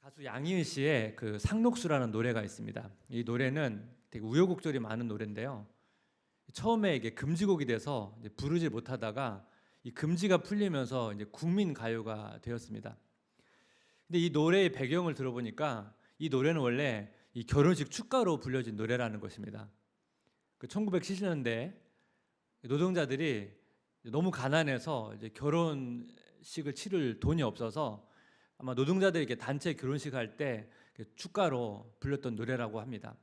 가수 양희은 씨의 그 상록수라는 노래가 있습니다. 이 노래는 되게 우여곡절이 많은 노래인데요. 처음에 이게 금지곡이 돼서 이제 부르지 못하다가 이 금지가 풀리면서 이제 국민 가요가 되었습니다. 근데 이 노래의 배경을 들어보니까 이 노래는 원래 이 결혼식 축가로 불려진 노래라는 것입니다. 그 1970년대 노동자들이 너무 가난해서 이제 결혼식을 치를 돈이 없어서 아마 노동자들이 이렇게 단체 결혼식 할 때 축가로 불렸던 노래라고 합니다.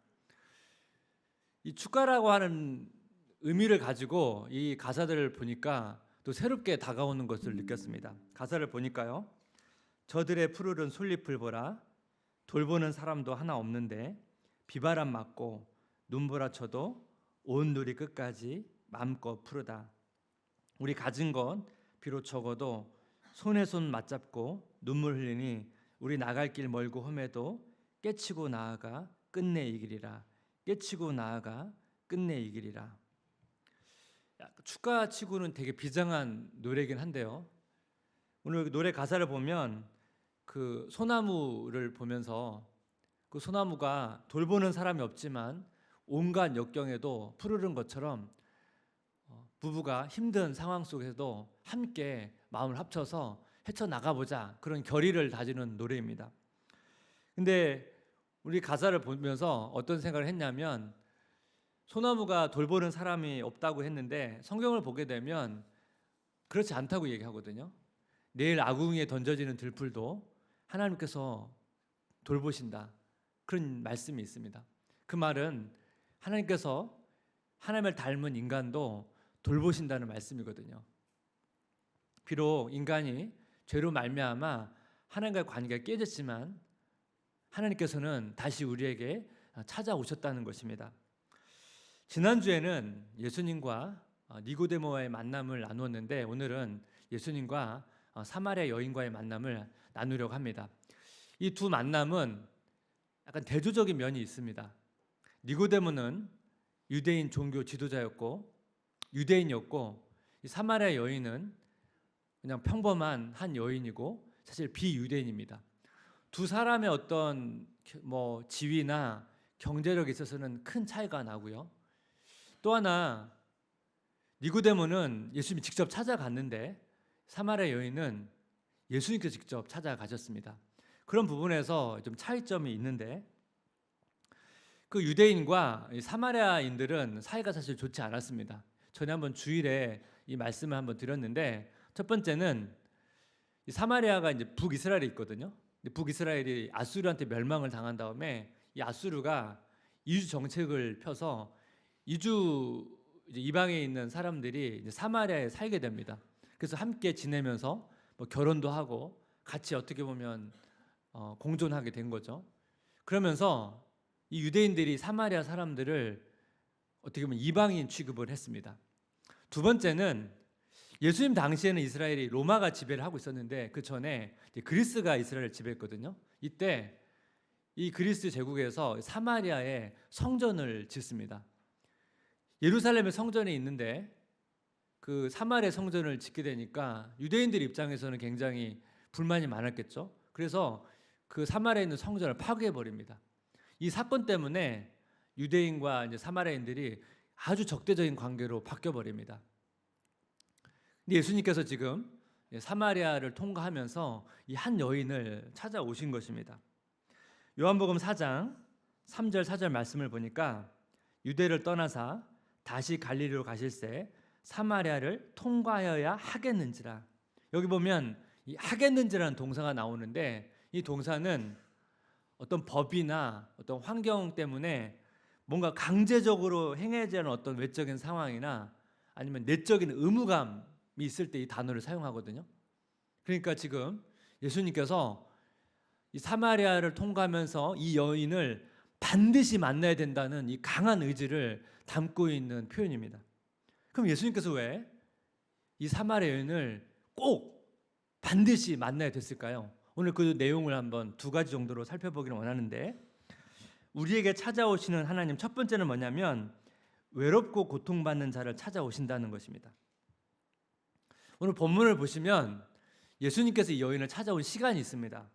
이 축가라고 하는 의미를 가지고 이 가사들을 보니까 또 새롭게 다가오는 것을 느꼈습니다. 가사를 보니까요. 저들의 푸르른 솔잎을 보라. 돌보는 사람도 하나 없는데 비바람 맞고 눈보라 쳐도 온 누리 끝까지 마음껏 푸르다. 우리 가진 것 비록 적어도 손에 손 맞잡고 눈물 흘리니 우리 나갈 길 멀고 험해도 깨치고 나아가 끝내 이기리라. 깨치고 나아가 끝내 이기리라. 축가치고는 되게 비장한 노래이긴 한데요. 오늘 노래 가사를 보면 그 소나무를 보면서 그 소나무가 돌보는 사람이 없지만 온갖 역경에도 푸르른 것처럼 부부가 힘든 상황 속에서도 함께 마음을 합쳐서 헤쳐나가보자, 그런 결의를 다지는 노래입니다. 근데 우리 가사를 보면서 어떤 생각을 했냐면, 소나무가 돌보는 사람이 없다고 했는데 성경을 보게 되면 그렇지 않다고 얘기하거든요. 내일 아궁이에 던져지는 들풀도 하나님께서 돌보신다, 그런 말씀이 있습니다. 그 말은 하나님께서 하나님을 닮은 인간도 돌보신다는 말씀이거든요. 비록 인간이 죄로 말미암아 하나님과의 관계가 깨졌지만 하나님께서는 다시 우리에게 찾아오셨다는 것입니다. 지난주에는 예수님과 니고데모와의 만남을 나누었는데 오늘은 예수님과 사마리아 여인과의 만남을 나누려고 합니다. 이 두 만남은 약간 대조적인 면이 있습니다. 니고데모는 유대인 종교 지도자였고 유대인이었고, 이 사마리아 여인은 그냥 평범한 한 여인이고 사실 비유대인입니다. 두 사람의 어떤 지위나 경제력에 있어서는 큰 차이가 나고요. 또 하나, 니고데모는 예수님이 직접 찾아갔는데 사마리아 여인은 예수님께서 직접 찾아가셨습니다. 그런 부분에서 좀 차이점이 있는데, 그 유대인과 사마리아인들은 사이가 사실 좋지 않았습니다. 전에 한번 주일에 이 말씀을 한번 드렸는데, 첫 번째는 사마리아가 이제 북이스라엘에 있거든요. 북이스라엘이 아수르한테 멸망을 당한 다음에 이 아수르가 이주 정책을 펴서 이방에 있는 사람들이 이제 사마리아에 살게 됩니다. 그래서 함께 지내면서 결혼도 하고 같이 어떻게 보면 공존하게 된 거죠. 그러면서 이 유대인들이 사마리아 사람들을 어떻게 보면 이방인 취급을 했습니다. 두 번째는 예수님 당시에는 이스라엘이 로마가 지배를 하고 있었는데 그 전에 그리스가 이스라엘을 지배했거든요. 이때 이 그리스 제국에서 사마리아에 성전을 짓습니다. 예루살렘에 성전이 있는데 그 사마리아 성전을 짓게 되니까 유대인들 입장에서는 굉장히 불만이 많았겠죠. 그래서 그 사마리아에 있는 성전을 파괴해 버립니다. 이 사건 때문에 유대인과 이제 사마리아인들이 아주 적대적인 관계로 바뀌어 버립니다. 근데 예수님께서 지금 사마리아를 통과하면서 이 한 여인을 찾아오신 것입니다. 요한복음 4장 3절 4절 말씀을 보니까 유대를 떠나사 다시 갈릴리로 가실새 사마리아를 통과하여야 하겠는지라. 여기 보면 이 하겠는지라는 동사가 나오는데, 이 동사는 어떤 법이나 어떤 환경 때문에 뭔가 강제적으로 행해야 하는 어떤 외적인 상황이나 아니면 내적인 의무감이 있을 때 이 단어를 사용하거든요. 그러니까 지금 예수님께서 이 사마리아를 통과하면서 이 여인을 반드시 만나야 된다는 이 강한 의지를 담고 있는 표현입니다. 그럼 예수님께서 왜 이 사마리아 여인을 꼭 반드시 만나야 됐을까요? 오늘 그 내용을 한번 두 가지 정도로 살펴보기를 원하는데, 우리에게 찾아오시는 하나님, 첫 번째는 뭐냐면 외롭고 고통받는 자를 찾아오신다는 것입니다. 오늘 본문을 보시면 예수님께서 이 여인을 찾아온 시간이 있습니다.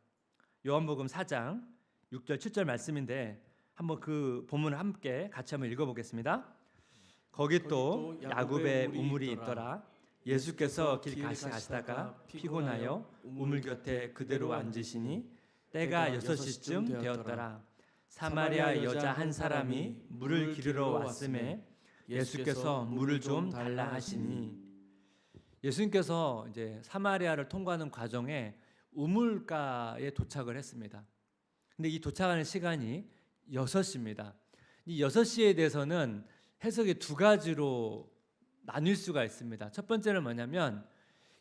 요한복음 4장 6절 7절 말씀인데 한번 그 본문을 함께 같이 한번 읽어보겠습니다. 거기 또 야곱의 우물이 있더라. 예수께서 길 가시다가 피곤하여 우물 곁에 그대로 앉으시니 때가 6시쯤 되었더라. 사마리아 여자 한 사람이 물을 기르러 왔음에 예수께서 물을 좀 달라 하시니, 예수님께서 이제 사마리아를 통과하는 과정에 우물가에 도착을 했습니다. 근데 이 도착하는 시간이 6시입니다. 이 6시에 대해서는 해석이 두 가지로 나뉠 수가 있습니다. 첫 번째는 뭐냐면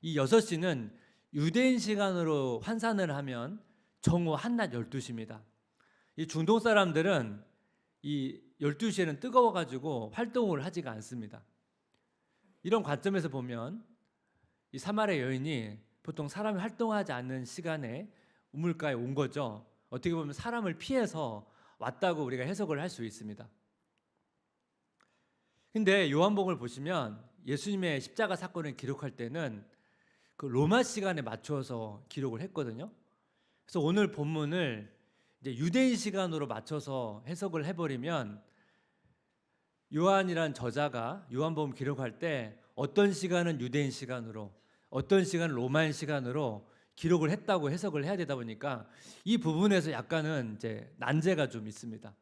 이 6시는 유대인 시간으로 환산을 하면 정오 한낮 12시입니다. 이 중동 사람들은 이 12시에는 뜨거워가지고 활동을 하지가 않습니다. 이런 관점에서 보면 이 사마리아 여인이 보통 사람이 활동하지 않는 시간에 우물가에 온 거죠. 어떻게 보면 사람을 피해서 왔다고 우리가 해석을 할 수 있습니다. 근데 요한복음을 보시면 예수님의 십자가 사건을 기록할 때는 그 로마 시간에 맞춰서 기록을 했거든요. 그래서 오늘 본문을 이제 유대인 시간으로 맞춰서 해석을 해버리면 요한이란 저자가 요한복음 기록할 때 어떤 시간은 유대인 시간으로, 어떤 시간은 로마인 시간으로 기록을 했다고 해석을 해야 되다 보니까 이 부분에서 약간은 이제 난제가 좀 있습니다.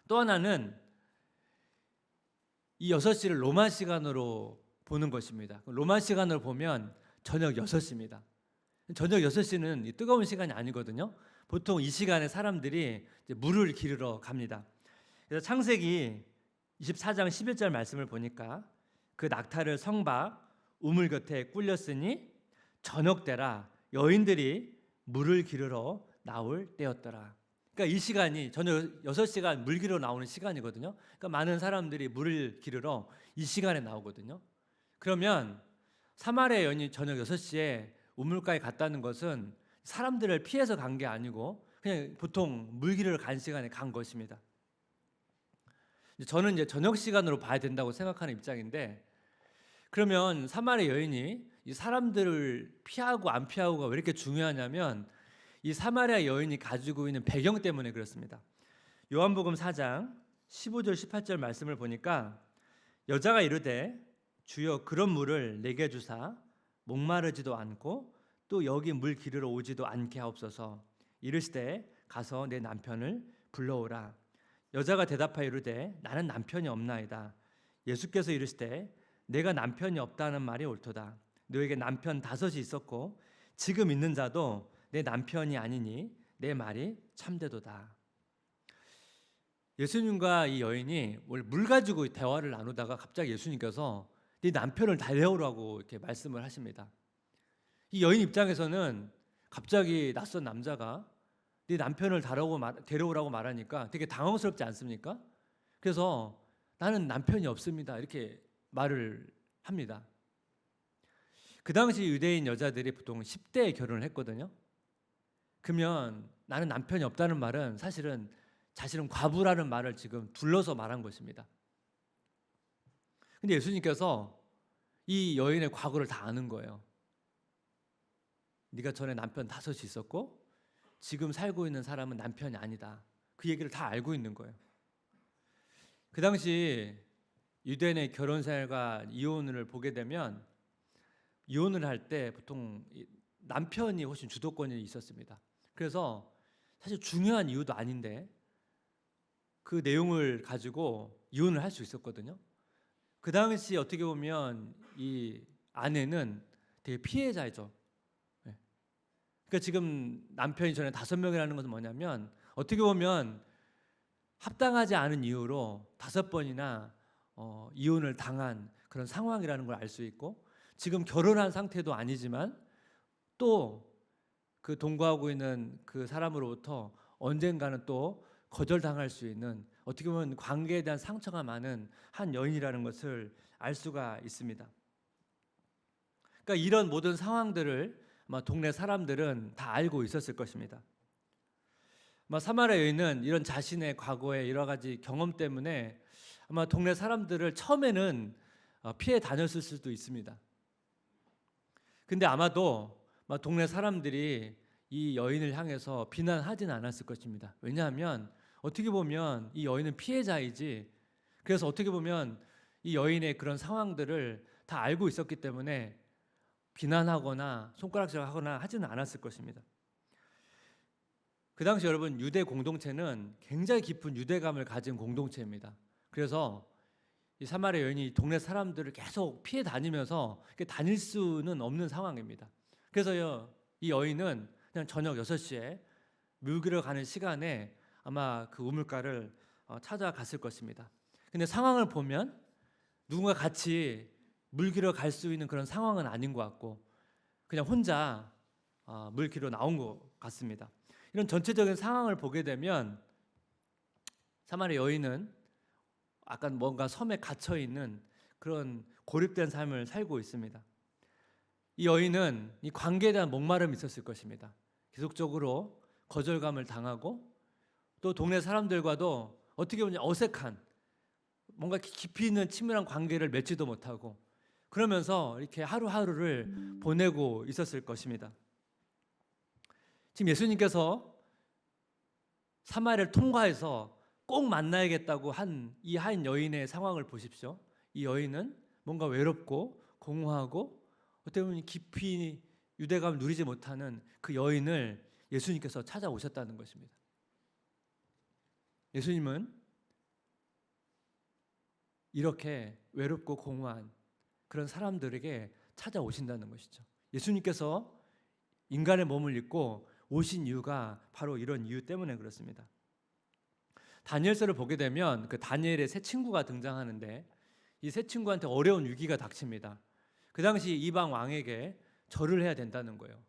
또 하나는 이 6시를 로마 시간으로 보는 것입니다. 로마 시간으로 보면 저녁 6시입니다. 저녁 6시는 뜨거운 시간이 아니거든요. 보통 이 시간에 사람들이 이제 물을 기르러 갑니다. 그래서 창세기 24장 11절 말씀을 보니까 그 낙타를 성박 우물 곁에 꿀렸으니 저녁 때라 여인들이 물을 기르러 나올 때였더라. 그러니까 이 시간이 저녁 6시간 물 기르러 나오는 시간이거든요. 그러니까 많은 사람들이 물을 기르러 이 시간에 나오거든요. 그러면 사마리아 여인이 저녁 6시에 우물가에 갔다는 것은 사람들을 피해서 간 게 아니고 그냥 보통 물 기르러 간 시간에 간 것입니다. 저는 이제 저녁 시간으로 봐야 된다고 생각하는 입장인데, 그러면 사마리아 여인이 이 사람들을 피하고 안 피하고가 왜 이렇게 중요하냐면 이 사마리아 여인이 가지고 있는 배경 때문에 그렇습니다. 요한복음 4장 15절 18절 말씀을 보니까 여자가 이르되 주여 그런 물을 내게 주사 목마르지도 않고 또 여기 물 기르러 오지도 않게 하옵소서. 이르시되 가서 내 남편을 불러오라. 여자가 대답하여 이르되 나는 남편이 없나이다. 예수께서 이르시되 내가 남편이 없다는 말이 옳도다. 너에게 남편 5이 있었고 지금 있는 자도 내 남편이 아니니 내 말이 참되도다. 예수님과 이 여인이 물 가지고 대화를 나누다가 갑자기 예수님께서 네 남편을 데려오라고 이렇게 말씀을 하십니다. 이 여인 입장에서는 갑자기 낯선 남자가 네 남편을 데려오라고 말하니까 되게 당황스럽지 않습니까? 그래서 나는 남편이 없습니다 이렇게 말을 합니다. 그 당시 유대인 여자들이 보통 10대에 결혼을 했거든요. 그러면 나는 남편이 없다는 말은 사실은 자신은 과부라는 말을 지금 둘러서 말한 것입니다. 근데 예수님께서 이 여인의 과거를 다 아는 거예요. 네가 전에 남편 5이 있었고 지금 살고 있는 사람은 남편이 아니다. 그 얘기를 다 알고 있는 거예요. 그 당시 유대인의 결혼 생활과 이혼을 보게 되면 이혼을 할 때 보통 남편이 훨씬 주도권이 있었습니다. 그래서 사실 중요한 이유도 아닌데 그 내용을 가지고 이혼을 할 수 있었거든요. 그 당시 어떻게 보면 이 아내는 되게 피해자이죠. 그러니까 지금 남편이 전에 5명이라는 것은 뭐냐면 어떻게 보면 합당하지 않은 이유로 5번이나 이혼을 당한 그런 상황이라는 걸 알 수 있고, 지금 결혼한 상태도 아니지만 또 그 동거하고 있는 그 사람으로부터 언젠가는 또 거절당할 수 있는, 어떻게 보면 관계에 대한 상처가 많은 한 여인이라는 것을 알 수가 있습니다. 그러니까 이런 모든 상황들을 아마 동네 사람들은 다 알고 있었을 것입니다. 아마 사마리아 여인은 이런 자신의 과거의 여러 가지 경험 때문에 아마 동네 사람들을 처음에는 피해 다녔을 수도 있습니다. 근데 아마도 동네 사람들이 이 여인을 향해서 비난하지는 않았을 것입니다. 왜냐하면 어떻게 보면 이 여인은 피해자이지, 그래서 어떻게 보면 이 여인의 그런 상황들을 다 알고 있었기 때문에 비난하거나 손가락질하거나 하지는 않았을 것입니다. 그 당시 여러분, 유대 공동체는 굉장히 깊은 유대감을 가진 공동체입니다. 그래서 이 사마리아 여인이 동네 사람들을 계속 피해 다니면서 다닐 수는 없는 상황입니다. 그래서 이 여인은 그냥 저녁 6시에 물기러 가는 시간에 아마 그 우물가를 찾아갔을 것입니다. 근데 상황을 보면 누군가 같이 물기러 갈 수 있는 그런 상황은 아닌 것 같고 그냥 혼자 물기러 나온 것 같습니다. 이런 전체적인 상황을 보게 되면 사마리아 여인은 약간 뭔가 섬에 갇혀 있는 그런 고립된 삶을 살고 있습니다. 이 여인은 이 관계에 대한 목마름이 있었을 것입니다. 계속적으로 거절감을 당하고 또 동네 사람들과도 어떻게 보면 어색한 뭔가 깊이 있는 친밀한 관계를 맺지도 못하고 그러면서 이렇게 하루하루를 보내고 있었을 것입니다. 지금 예수님께서 사마리아를 통과해서 꼭 만나야겠다고 한 이 한 여인의 상황을 보십시오. 이 여인은 뭔가 외롭고 공허하고 어떻게 보면 깊이 유대감을 누리지 못하는 그 여인을 예수님께서 찾아오셨다는 것입니다. 예수님은 이렇게 외롭고 공허한 그런 사람들에게 찾아오신다는 것이죠. 예수님께서 인간의 몸을 입고 오신 이유가 바로 이런 이유 때문에 그렇습니다. 다니엘서를 보게 되면 그 다니엘의 세 친구가 등장하는데 이 세 친구한테 어려운 위기가 닥칩니다. 그 당시 이방 왕에게 절을 해야 된다는 거예요.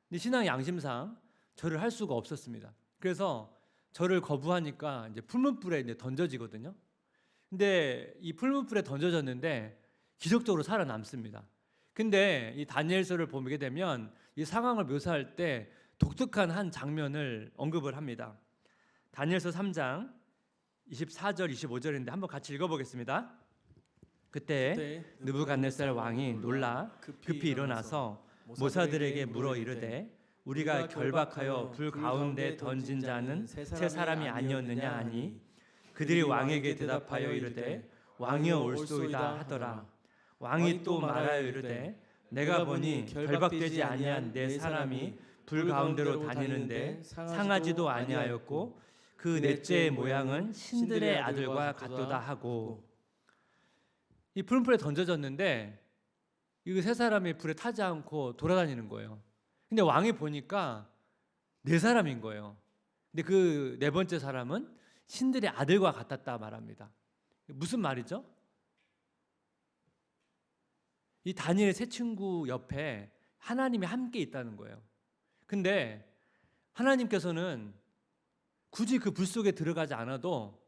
근데 신앙 양심상 절을 할 수가 없었습니다. 그래서 절을 거부하니까 이제 풀문불에 이제 던져지거든요. 근데 이 풀문불에 던져졌는데 기적적으로 살아남습니다. 근데 이 다니엘서를 보게 되면 이 상황을 묘사할 때 독특한 한 장면을 언급을 합니다. 다니엘서 3장 24절 25절인데 한번 같이 읽어보겠습니다. 그때 느부갓네살 왕이 놀라 급히 일어나서 모사들에게 물어 이르되 우리가 결박하여 불 가운데 던진 자는 세 사람이 아니었느냐 하니 그들이 왕에게 대답하여 이르되 왕이여 올소이다 하더라. 왕이 또 말하여 이르되 내가 보니 결박되지 아니한 네 사람이 불 가운데로 다니는데 상하지도 아니하였고 그 넷째의 모양은 신들의 아들과 같도다 하고. 이 풀문불에 던져졌는데 이 세 사람이 불에 타지 않고 돌아다니는 거예요. 근데 왕이 보니까 네 사람인 거예요. 근데 그 네 번째 사람은 신들의 아들과 같았다 말합니다. 무슨 말이죠? 이 다니엘의 세 친구 옆에 하나님이 함께 있다는 거예요. 근데 하나님께서는 굳이 그 불 속에 들어가지 않아도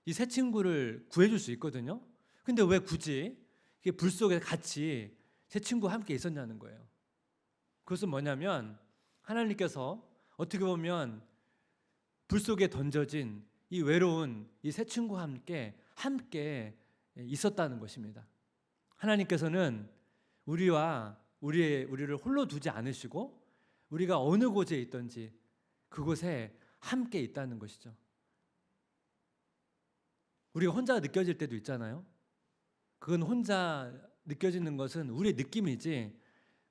이 세 친구를 구해줄 수 있거든요. 근데 왜 굳이 불 속에 같이 세 친구와 함께 있었냐는 거예요. 그것은 뭐냐면 하나님께서 어떻게 보면 불 속에 던져진 이 외로운 이 세 친구와 함께 있었다는 것입니다. 하나님께서는 우리를 홀로 두지 않으시고 우리가 어느 곳에 있든지 그곳에 함께 있다는 것이죠. 우리가 혼자 느껴질 때도 있잖아요. 그건 혼자 느껴지는 것은 우리의 느낌이지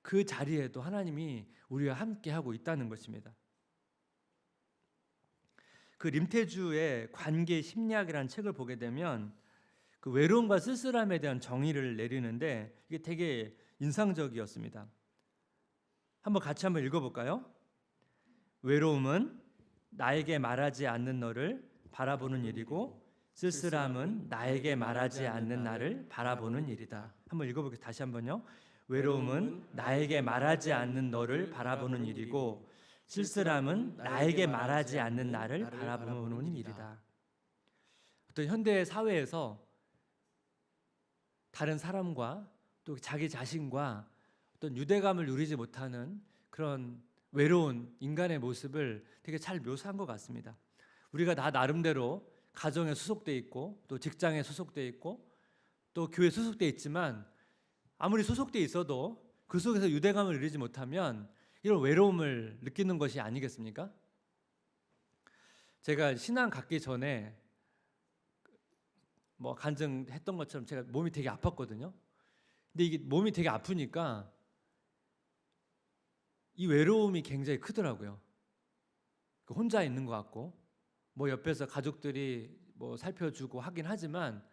그 자리에도 하나님이 우리와 함께 하고 있다는 것입니다. 그 림태주의 관계 심리학이라는 책을 보게 되면 그 외로움과 쓸쓸함에 대한 정의를 내리는데 이게 되게 인상적이었습니다. 같이 한번 읽어볼까요? 외로움은 나에게 말하지 않는 너를 바라보는 일이고 쓸쓸함은 나에게 말하지 않는 나를 바라보는 일이다. 한번 읽어보겠습니다. 다시 한번요. 외로움은 나에게 말하지 않는 너를 바라보는 일이고 쓸쓸함은 나에게 말하지 않는 나를 바라보는 일이다. 어떤 현대 사회에서 다른 사람과 또 자기 자신과 어떤 유대감을 누리지 못하는 그런 외로운 인간의 모습을 되게 잘 묘사한 것 같습니다. 우리가 다 나름대로 가정에 소속돼 있고 또 직장에 소속돼 있고 또 교회에 소속돼 있지만 아무리 소속돼 있어도 그 속에서 유대감을 누리지 못하면 이런 외로움을 느끼는 것이 아니겠습니까? 제가 신앙 갖기 전에 뭐 간증했던 것처럼 제가 몸이 되게 아팠거든요. 근데 이게 몸이 되게 아프니까 이 외로움이 굉장히 크더라고요. 혼자 있는 것 같고, 뭐 옆에서 가족들이 뭐 살펴주고 하긴 하지만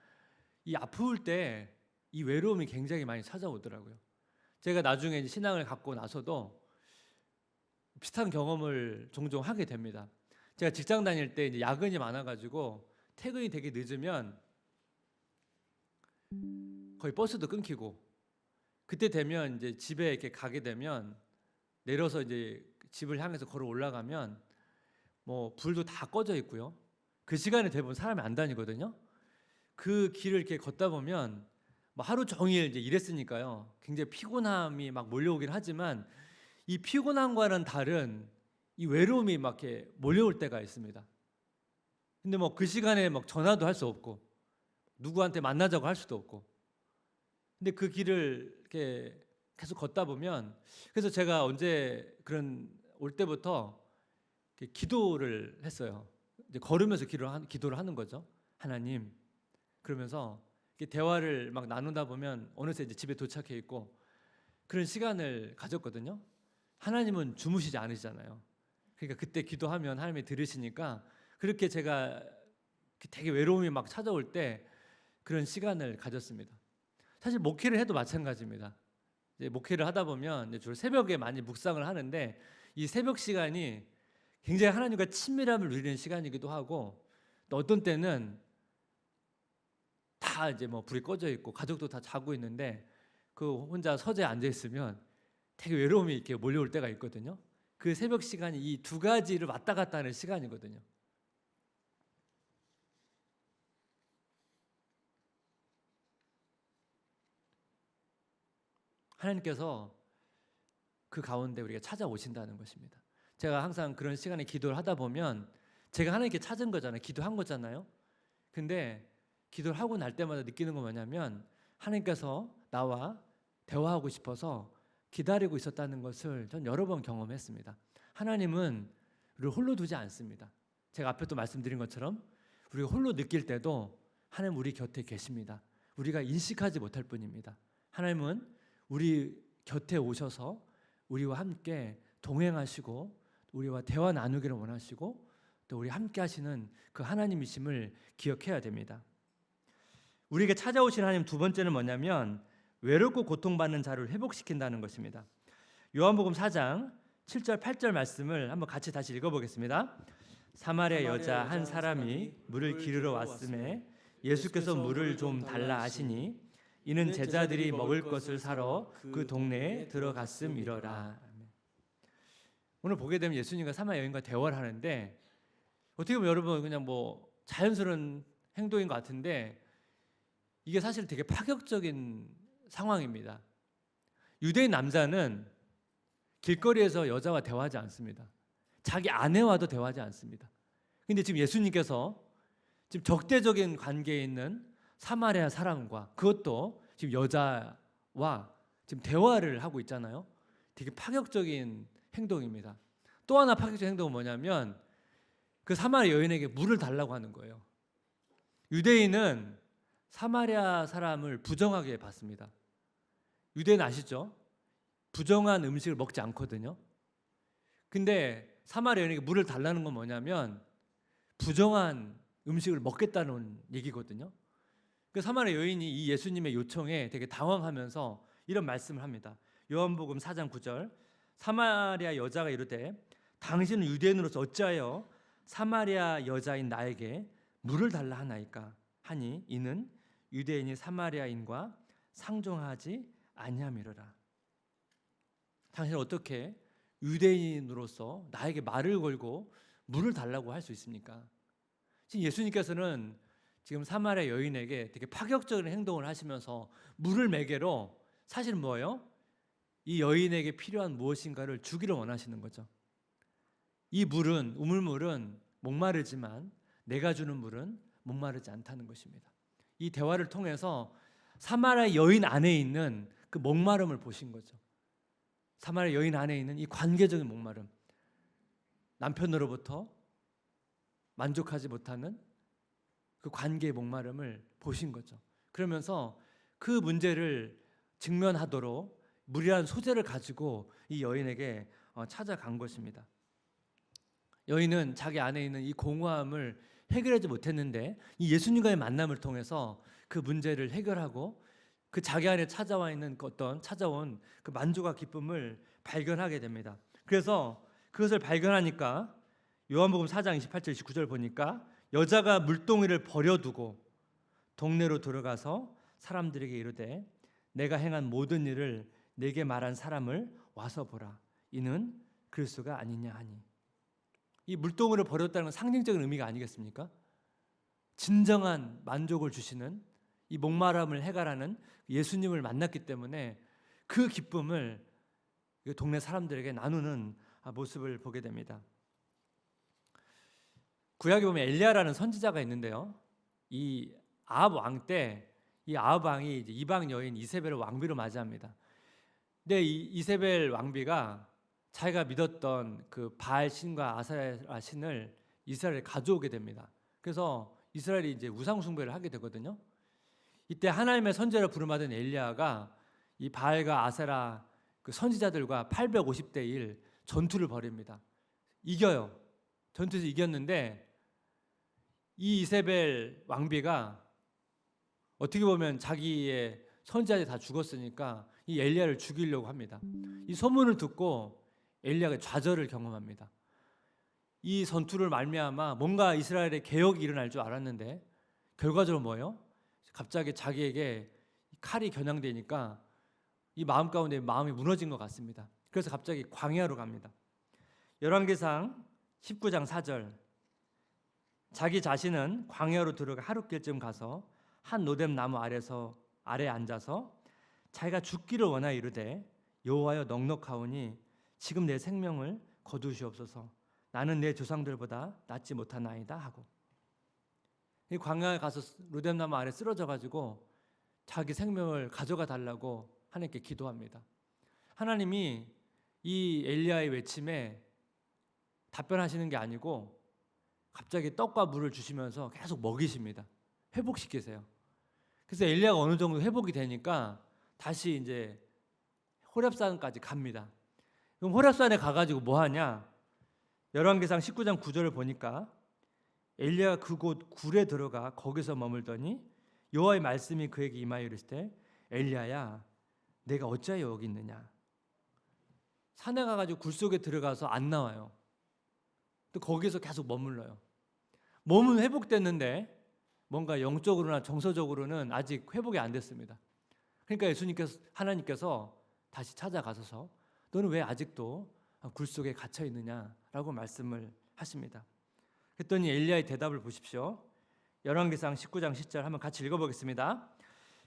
이 아플 때 이 외로움이 굉장히 많이 찾아오더라고요. 제가 나중에 이제 신앙을 갖고 나서도 비슷한 경험을 종종 하게 됩니다. 제가 직장 다닐 때 이제 야근이 많아가지고 퇴근이 되게 늦으면 거의 버스도 끊기고, 그때 되면 이제 집에 이렇게 가게 되면 내려서 이제 집을 향해서 걸어 올라가면 뭐 불도 다 꺼져 있고요. 그 시간에 대부분 사람이 안 다니거든요. 그 길을 이렇게 걷다 보면 뭐 하루 종일 이제 일했으니까요. 굉장히 피곤함이 막 몰려오긴 하지만 이 피곤함과는 다른 이 외로움이 막 이렇게 몰려올 때가 있습니다. 근데 뭐 그 시간에 막 전화도 할 수 없고 누구한테 만나자고 할 수도 없고, 근데 그 길을 이렇게 계속 걷다 보면, 그래서 제가 언제 그런 올 때부터 이렇게 기도를 했어요. 이제 걸으면서 기도를 하는 거죠. 하나님, 그러면서 이렇게 대화를 막 나누다 보면 어느새 이제 집에 도착해 있고 그런 시간을 가졌거든요. 하나님은 주무시지 않으시잖아요. 그러니까 그때 기도하면 하나님이 들으시니까 그렇게 제가 되게 외로움이 막 찾아올 때 그런 시간을 가졌습니다. 사실 목회를 해도 마찬가지입니다. 이제 목회를 하다 보면 이제 주로 새벽에 많이 묵상을 하는데 이 새벽 시간이 굉장히 하나님과 친밀함을 누리는 시간이기도 하고, 또 어떤 때는 다 이제 뭐 불이 꺼져 있고 가족도 다 자고 있는데 그 혼자 서재에 앉아 있으면 되게 외로움이 이렇게 몰려올 때가 있거든요. 그 새벽 시간이 이 두 가지를 왔다 갔다 하는 시간이거든요. 하나님께서 그 가운데 우리가 찾아오신다는 것입니다. 제가 항상 그런 시간에 기도를 하다 보면 제가 하나님께 찾은 거잖아요. 기도한 거잖아요. 근데 기도를 하고 날 때마다 느끼는 건 뭐냐면 하나님께서 나와 대화하고 싶어서 기다리고 있었다는 것을 전 여러 번 경험했습니다. 하나님은 우리를 홀로 두지 않습니다. 제가 앞에 또 말씀드린 것처럼 우리가 홀로 느낄 때도 하나님 우리 곁에 계십니다. 우리가 인식하지 못할 뿐입니다. 하나님은 우리 곁에 오셔서 우리와 함께 동행하시고 우리와 대화 나누기를 원하시고 또 우리 함께 하시는 그 하나님이심을 기억해야 됩니다. 우리에게 찾아오신 하나님 두 번째는 뭐냐면 외롭고 고통받는 자를 회복시킨다는 것입니다. 요한복음 4장 7절 8절 말씀을 한번 같이 다시 읽어보겠습니다. 사마리아 여자 한 사람이 물을 기르러 왔음에 예수께서 물을 좀 달라 하시니 이는 제자들이 먹을 것을 사러 그 동네에 들어갔음이러라. 오늘 보게 되면 예수님과 사마리아 여인과 대화를 하는데 어떻게 보면 여러분 그냥 뭐 자연스러운 행동인 것 같은데 이게 사실 되게 파격적인 상황입니다. 유대인 남자는 길거리에서 여자와 대화하지 않습니다. 자기 아내와도 대화하지 않습니다. 근데 지금 예수님께서 지금 적대적인 관계에 있는 사마리아 사람과 그것도 지금 여자와 지금 대화를 하고 있잖아요. 되게 파격적인 행동입니다. 또 하나 파격적인 행동은 뭐냐면 그 사마리아 여인에게 물을 달라고 하는 거예요. 유대인은 사마리아 사람을 부정하게 봤습니다. 유대인 아시죠? 부정한 음식을 먹지 않거든요. 근데 사마리아 여인에게 물을 달라는 건 뭐냐면 부정한 음식을 먹겠다는 얘기거든요. 그 사마리아 여인이 이 예수님의 요청에 되게 당황하면서 이런 말씀을 합니다. 요한복음 4장 9절 사마리아 여자가 이르되 당신은 유대인으로서 어찌하여 사마리아 여자인 나에게 물을 달라 하나이까 하니 이는 유대인이 사마리아인과 상종하지 아니함이로라. 당신은 어떻게 유대인으로서 나에게 말을 걸고 물을 달라고 할 수 있습니까? 지금 예수님께서는 지금 사마리아 여인에게 되게 파격적인 행동을 하시면서 물을 매개로 사실 뭐예요? 이 여인에게 필요한 무엇인가를 주기를 원하시는 거죠. 이 물은 우물물은 목마르지만 내가 주는 물은 목마르지 않다는 것입니다. 이 대화를 통해서 사마리아 여인 안에 있는 그 목마름을 보신 거죠. 사마리아 여인 안에 있는 이 관계적인 목마름, 남편으로부터 만족하지 못하는 그 관계의 목마름을 보신 거죠. 그러면서 그 문제를 직면하도록 무리한 소재를 가지고 이 여인에게 찾아간 것입니다. 여인은 자기 안에 있는 이 공허함을 해결하지 못했는데 이 예수님과의 만남을 통해서 그 문제를 해결하고 그 자기 안에 찾아온 그 만족과 기쁨을 발견하게 됩니다. 그래서 그것을 발견하니까 요한복음 4장 28절 29절 보니까 여자가 물동이를 버려두고 동네로 들어가서 사람들에게 이르되 내가 행한 모든 일을 내게 말한 사람을 와서 보라. 이는 그리스도가 아니냐 하니. 이 물동이를 버렸다는 건 상징적인 의미가 아니겠습니까? 진정한 만족을 주시는 이 목마름을 해결하는 예수님을 만났기 때문에 그 기쁨을 동네 사람들에게 나누는 모습을 보게 됩니다. 구약에 보면 엘리야라는 선지자가 있는데요. 이 아합 왕 때 이 아합 왕이 이제 이방 여인 이세벨을 왕비로 맞이합니다. 근데 이 이세벨 왕비가 자기가 믿었던 그 바알 신과 아세라 신을 이스라엘에 가져오게 됩니다. 그래서 이스라엘이 이제 우상 숭배를 하게 되거든요. 이때 하나님의 선지자로 부름받은 엘리야가 이 바알과 아세라 그 선지자들과 850대 1 전투를 벌입니다. 이겨요. 전투에서 이겼는데 이 이세벨 왕비가 어떻게 보면 자기의 선지자들이 다 죽었으니까 이 엘리야를 죽이려고 합니다. 이 소문을 듣고 엘리야가 좌절을 경험합니다. 이 전투를 말미암아 뭔가 이스라엘의 개혁이 일어날 줄 알았는데 결과적으로 뭐예요? 갑자기 자기에게 칼이 겨냥되니까 이 마음 가운데 마음이 무너진 것 같습니다. 그래서 갑자기 광야로 갑니다. 열왕기상 19장 4절 자기 자신은 광야로 들어가 하룻길쯤 가서 한 노뎀 나무 아래 앉아서 자기가 죽기를 원하여 이르되 여호와여 넉넉하오니 지금 내 생명을 거두시옵소서 나는 내 조상들보다 낫지 못하나이다 하고 이 광야에 가서 노뎀 나무 아래 쓰러져 가지고 자기 생명을 가져가 달라고 하나님께 기도합니다. 하나님이 이 엘리야의 외침에 답변하시는 게 아니고 갑자기 떡과 물을 주시면서 계속 먹이십니다. 회복시키세요. 그래서 엘리야가 어느 정도 회복이 되니까 다시 이제 호렙산까지 갑니다. 그럼 호렙산에 가가지고 뭐 하냐? 열왕기상 19장 9절을 보니까 엘리야가 그곳 굴에 들어가 거기서 머물더니 여호와의 말씀이 그에게 임하여 이르시되 엘리야야 내가 어찌하여 여기 있느냐? 산에 가가지고 굴 속에 들어가서 안 나와요. 또 거기서 계속 머물러요. 몸은 회복됐는데 뭔가 영적으로나 정서적으로는 아직 회복이 안 됐습니다. 그러니까 하나님께서 다시 찾아가셔서 너는 왜 아직도 굴 속에 갇혀 있느냐라고 말씀을 하십니다. 그랬더니 엘리야의 대답을 보십시오. 열왕기상 19장 10절 한번 같이 읽어보겠습니다.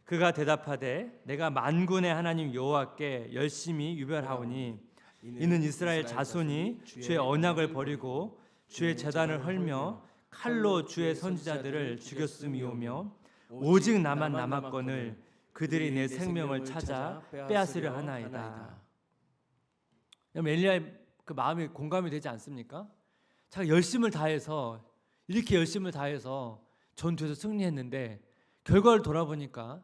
그가 대답하되 내가 만군의 하나님 여호와께 열심히 유별하오니 이는 이스라엘 자손이 주의 언약을 버리고 주의 제단을 헐며 칼로 주의 선지자들을 죽였음이오며 오직 나만 남았거늘 그들이 내 생명을 찾아 빼앗으려 하나이다. 엘리야의 그 마음이 공감이 되지 않습니까? 자기가 열심을 다해서 이렇게 열심을 다해서 전투에서 승리했는데 결과를 돌아보니까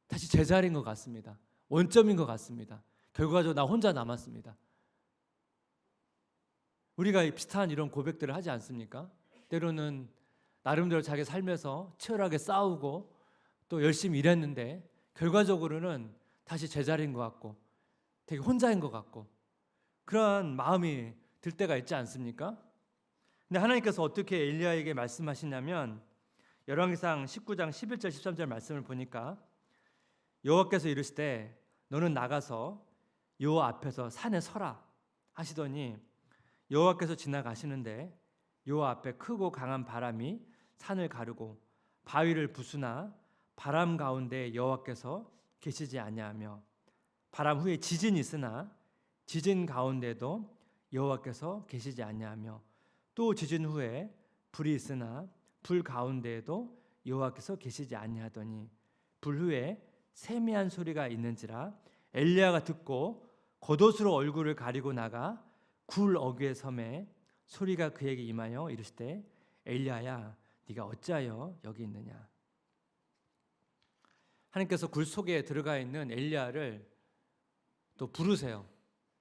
다시 제자리인 것 같습니다. 원점인 것 같습니다. 결과적으로 나 혼자 남았습니다. 우리가 비슷한 이런 고백들을 하지 않습니까? 때로는 나름대로 자기 삶에서 치열하게 싸우고 또 열심히 일했는데 결과적으로는 다시 제자리인 것 같고 되게 혼자인 것 같고 그러한 마음이 들 때가 있지 않습니까? 근데 하나님께서 어떻게 엘리야에게 말씀하시냐면 열왕기상 19장 11절 13절 말씀을 보니까 여호와께서 이르시되 너는 나가서 여호와 앞에서 산에 서라 하시더니 여호와께서 지나가시는데 여호와 앞에 크고 강한 바람이 산을 가르고 바위를 부수나 바람 가운데 여호와께서 계시지 아니하며 바람 후에 지진이 있으나 지진 가운데도 여호와께서 계시지 아니하며 또 지진 후에 불이 있으나 불 가운데에도 여호와께서 계시지 아니하더니 불 후에 세미한 소리가 있는지라 엘리야가 듣고 겉옷으로 얼굴을 가리고 나가 굴 어귀에 섬에 소리가 그에게 임하여 이르시되 엘리야야 네가 어찌하여 여기 있느냐. 하나님께서 굴 속에 들어가 있는 엘리야를 또 부르세요.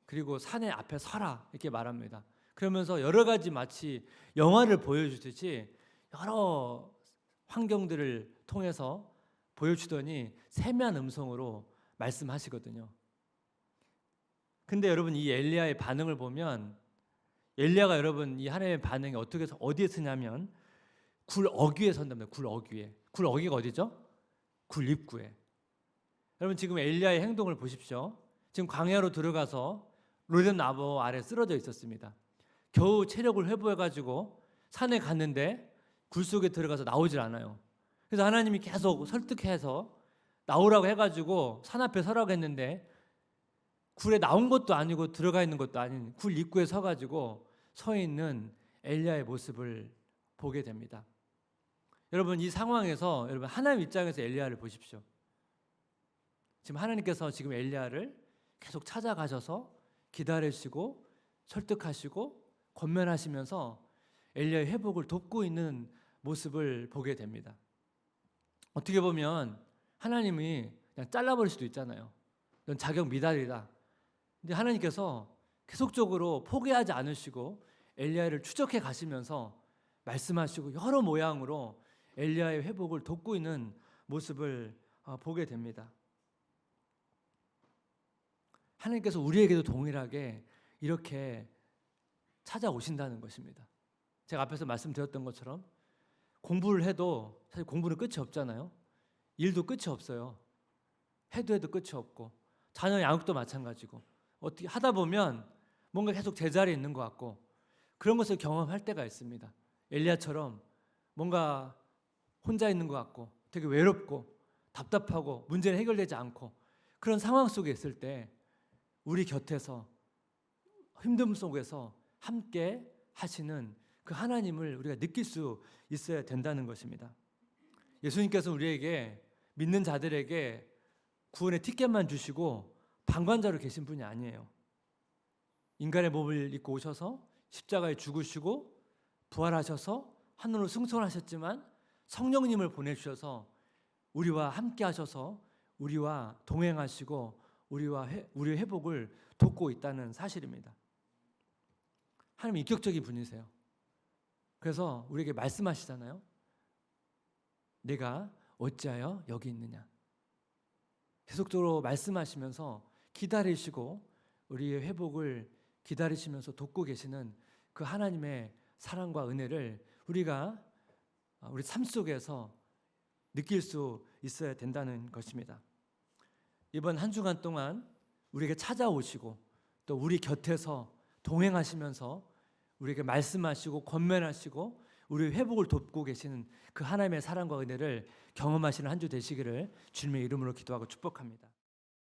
그리고 산의 앞에 서라 이렇게 말합니다. 그러면서 여러 가지 마치 영화를 보여주듯이 여러 환경들을 통해서 보여주더니 세미한 음성으로 말씀하시거든요. 근데 여러분 이 엘리야의 반응을 보면 엘리야가 여러분 이 하나님의 반응이 어디에 서냐면 굴 어귀에 선답니다. 굴 어귀에. 굴 어귀가 어디죠? 굴 입구에. 여러분 지금 엘리야의 행동을 보십시오. 지금 광야로 들어가서 로뎀 나무 아래 쓰러져 있었습니다. 겨우 체력을 회복해가지고 산에 갔는데 굴 속에 들어가서 나오질 않아요. 그래서 하나님이 계속 설득해서 나오라고 해가지고 산 앞에 서라고 했는데 굴에 나온 것도 아니고 들어가 있는 것도 아닌 굴 입구에 서가지고 서 있는 엘리야의 모습을 보게 됩니다. 여러분 이 상황에서 여러분 하나님 입장에서 엘리야를 보십시오. 지금 하나님께서 지금 엘리야를 계속 찾아가셔서 기다리시고 설득하시고 권면하시면서 엘리야의 회복을 돕고 있는 모습을 보게 됩니다. 어떻게 보면 하나님이 그냥 잘라버릴 수도 있잖아요. 넌 자격 미달이다. 근데 하나님께서 계속적으로 포기하지 않으시고 엘리야를 추적해 가시면서 말씀하시고 여러 모양으로 엘리야의 회복을 돕고 있는 모습을 보게 됩니다. 하나님께서 우리에게도 동일하게 이렇게 찾아오신다는 것입니다. 제가 앞에서 말씀드렸던 것처럼 공부를 해도 사실 공부는 끝이 없잖아요. 일도 끝이 없어요. 해도 끝이 없고 자녀 양육도 마찬가지고 어떻게 하다 보면 뭔가 계속 제자리에 있는 것 같고 그런 것을 경험할 때가 있습니다. 엘리야처럼 뭔가 혼자 있는 것 같고 되게 외롭고 답답하고 문제는 해결되지 않고 그런 상황 속에 있을 때 우리 곁에서 힘듦 속에서 함께 하시는 그 하나님을 우리가 느낄 수 있어야 된다는 것입니다. 예수님께서 우리에게 믿는 자들에게 구원의 티켓만 주시고 방관자로 계신 분이 아니에요. 인간의 몸을 입고 오셔서 십자가에 죽으시고 부활하셔서 하늘로 승천하셨지만 성령님을 보내주셔서 우리와 함께 하셔서 우리와 동행하시고 우리의 회복을 돕고 있다는 사실입니다. 하나님 인격적인 분이세요. 그래서 우리에게 말씀하시잖아요. 내가 어찌하여 여기 있느냐. 계속적으로 말씀하시면서 기다리시고 우리의 회복을 기다리시면서 돕고 계시는 그 하나님의 사랑과 은혜를 우리가 우리 삶 속에서 느낄 수 있어야 된다는 것입니다. 이번 한 주간 동안 우리에게 찾아오시고 또 우리 곁에서 동행하시면서 우리에게 말씀하시고 권면하시고 우리의 회복을 돕고 계시는 그 하나님의 사랑과 은혜를 경험하시는 한 주 되시기를 주님의 이름으로 기도하고 축복합니다.